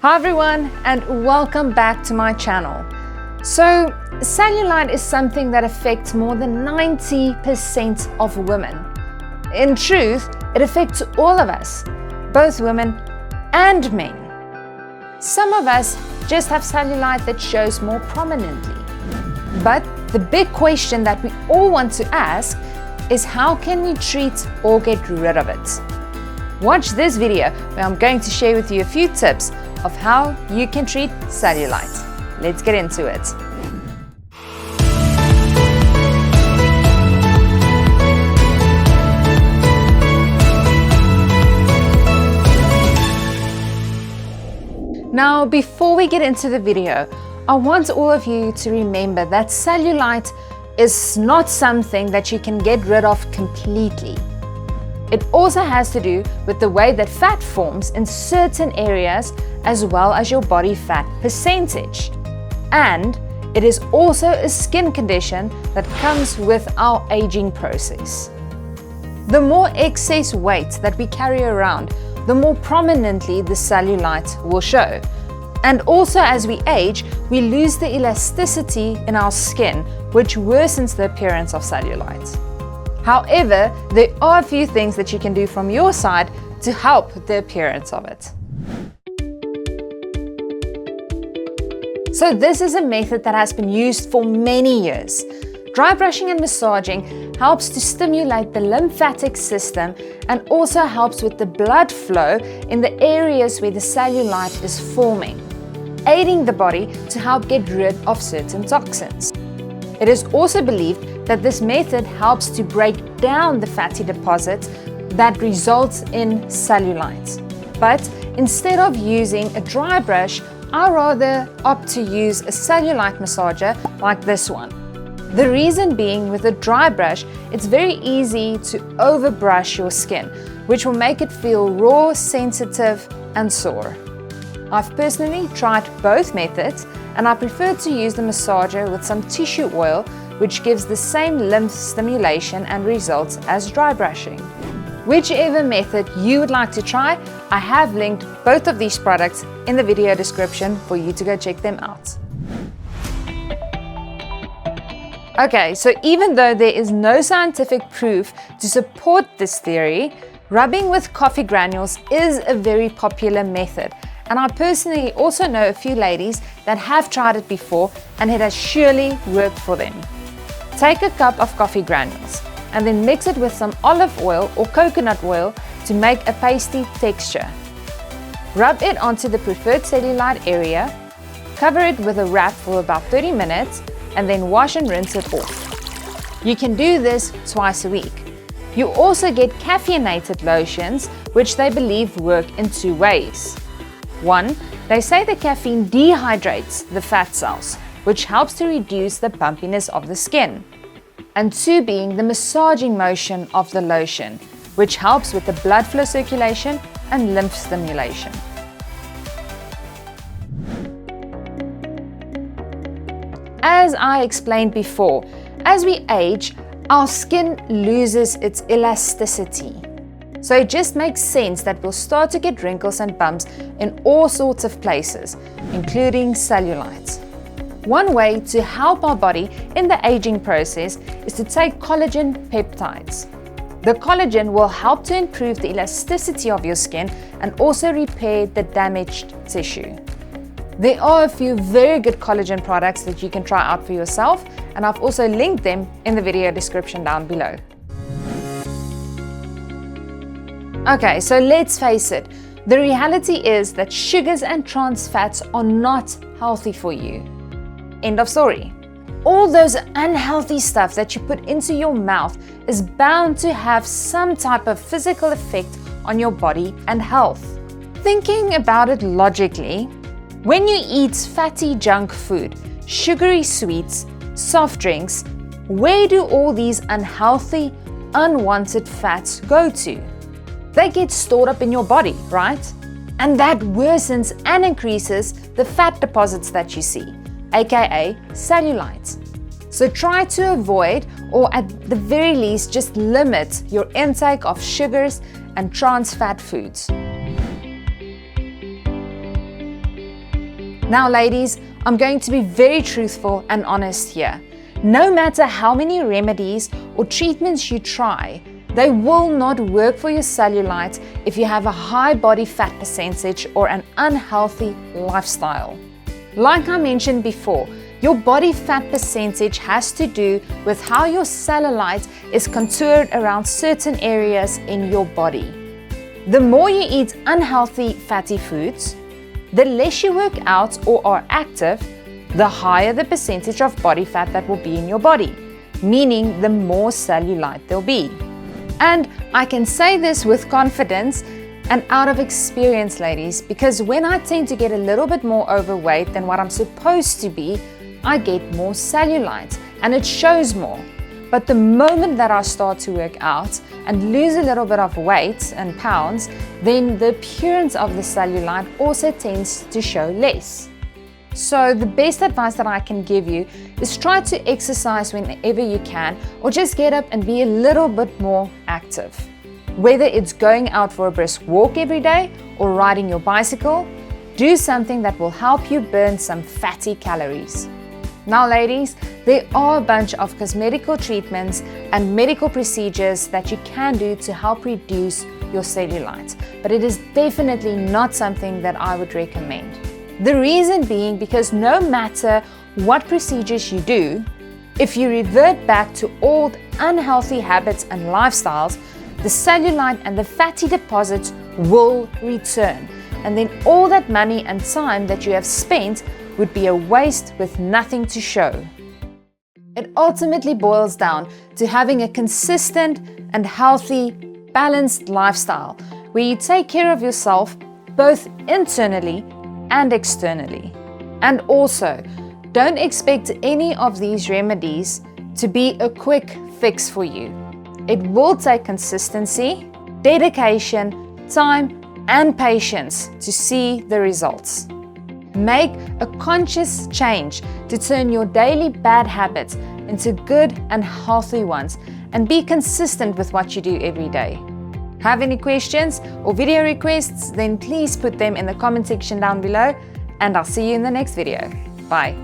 Hi everyone, and welcome back to my channel. So, cellulite is something that affects more than 90% of women. In truth, it affects all of us, both women and men. Some of us just have cellulite that shows more prominently. But the big question that we all want to ask is, how can we treat or get rid of it? Watch this video where I'm going to share with you a few tips of how you can treat cellulite. Let's get into it. Now, before we get into the video, I want all of you to remember that cellulite is not something that you can get rid of completely. It also has to do with the way that fat forms in certain areas, as well as your body fat percentage. And it is also a skin condition that comes with our aging process. The more excess weight that we carry around, the more prominently the cellulite will show. And also as we age, we lose the elasticity in our skin, which worsens the appearance of cellulite. However, there are a few things that you can do from your side to help the appearance of it. So this is a method that has been used for many years. Dry brushing and massaging helps to stimulate the lymphatic system and also helps with the blood flow in the areas where the cellulite is forming, aiding the body to help get rid of certain toxins. It is also believed that this method helps to break down the fatty deposits that results in cellulite. But instead of using a dry brush, I rather opt to use a cellulite massager like this one. The reason being, with a dry brush, it's very easy to overbrush your skin, which will make it feel raw, sensitive, and sore. I've personally tried both methods, and I prefer to use the massager with some tissue oil, which gives the same lymph stimulation and results as dry brushing. Whichever method you would like to try, I have linked both of these products in the video description for you to go check them out. Okay, so even though there is no scientific proof to support this theory, rubbing with coffee granules is a very popular method. And I personally also know a few ladies that have tried it before, and it has surely worked for them. Take a cup of coffee granules and then mix it with some olive oil or coconut oil to make a pasty texture. Rub it onto the preferred cellulite area, cover it with a wrap for about 30 minutes, and then wash and rinse it off. You can do this twice a week. You also get caffeinated lotions, which they believe work in two ways. One, they say the caffeine dehydrates the fat cells, which helps to reduce the bumpiness of the skin. And two being the massaging motion of the lotion, which helps with the blood flow circulation and lymph stimulation. As I explained before, as we age, our skin loses its elasticity. So it just makes sense that we'll start to get wrinkles and bumps in all sorts of places, including cellulite. One way to help our body in the aging process is to take collagen peptides. The collagen will help to improve the elasticity of your skin and also repair the damaged tissue. There are a few very good collagen products that you can try out for yourself, and I've also linked them in the video description down below. Okay, so let's face it, the reality is that sugars and trans fats are not healthy for you. End of story. All those unhealthy stuff that you put into your mouth is bound to have some type of physical effect on your body and health. Thinking about it logically, when you eat fatty junk food, sugary sweets, soft drinks, where do all these unhealthy, unwanted fats go to? They get stored up in your body, right? And that worsens and increases the fat deposits that you see, aka cellulite. So try to avoid, or at the very least just limit, your intake of sugars and trans fat foods. Now ladies, I'm going to be very truthful and honest here. No matter how many remedies or treatments you try, they will not work for your cellulite if you have a high body fat percentage or an unhealthy lifestyle. Like I mentioned before, your body fat percentage has to do with how your cellulite is contoured around certain areas in your body. The more you eat unhealthy fatty foods, the less you work out or are active, the higher the percentage of body fat that will be in your body, meaning the more cellulite there'll be. And I can say this with confidence and out of experience, ladies, because when I tend to get a little bit more overweight than what I'm supposed to be, I get more cellulite and it shows more. But the moment that I start to work out and lose a little bit of weight and pounds, then the appearance of the cellulite also tends to show less. So the best advice that I can give you is try to exercise whenever you can, or just get up and be a little bit more active. Whether it's going out for a brisk walk every day or riding your bicycle, do something that will help you burn some fatty calories. Now ladies, there are a bunch of cosmetical treatments and medical procedures that you can do to help reduce your cellulite, but it is definitely not something that I would recommend. The reason being because no matter what procedures you do, if you revert back to old unhealthy habits and lifestyles, the cellulite and the fatty deposits will return, and then all that money and time that you have spent would be a waste with nothing to show. It ultimately boils down to having a consistent and healthy, balanced lifestyle where you take care of yourself both internally and externally. And also, don't expect any of these remedies to be a quick fix for you. It will take consistency, dedication, time, and patience to see the results. Make a conscious change to turn your daily bad habits into good and healthy ones, and be consistent with what you do every day. Have any questions or video requests? Then please put them in the comment section down below, and I'll see you in the next video. Bye.